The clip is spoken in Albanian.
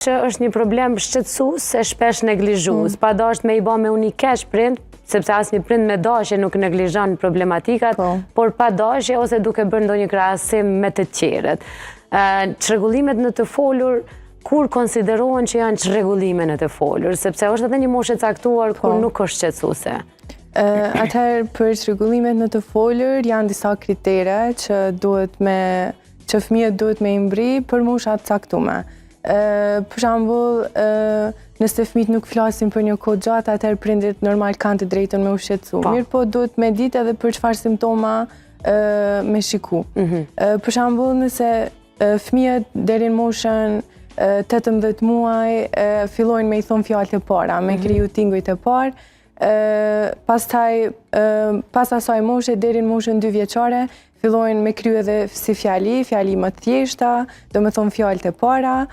Që është një problem shqetësues e shpesh neglizhues. Pa dasht me i bë me unë i keq prind, sepse asnjë prind me dashje nuk neglizhon problematikat, por pa dashje ose duke bërë ndonjë krahasim me të tjerët. Çrregullimet në të folur, kur konsiderohen që janë çrregullime në të folur, sepse është edhe një moshë e caktuar kur nuk është shqetësuese. Atëherë për çrregullimet në të folur janë disa kritere që fëmijët duhet me i mbri për moshat caktuara. Për shembull, nëse fëmijët nuk flasin për një kohë gjatë, atëherë prindërit normal kanë të drejtën me u shqetësu. Mirë po duhet me ditë edhe për çfarë simptoma me shiku. Për shembull, nëse fëmijët deri në moshën 18 muaj fillojnë me i thonë fjalët e para, me kriju tingujt e parë, pas asaj moshe deri në moshën 2 vjeçare fillojnë me kriju edhe si fjali më të thjeshta, do me thonë fjalët e para.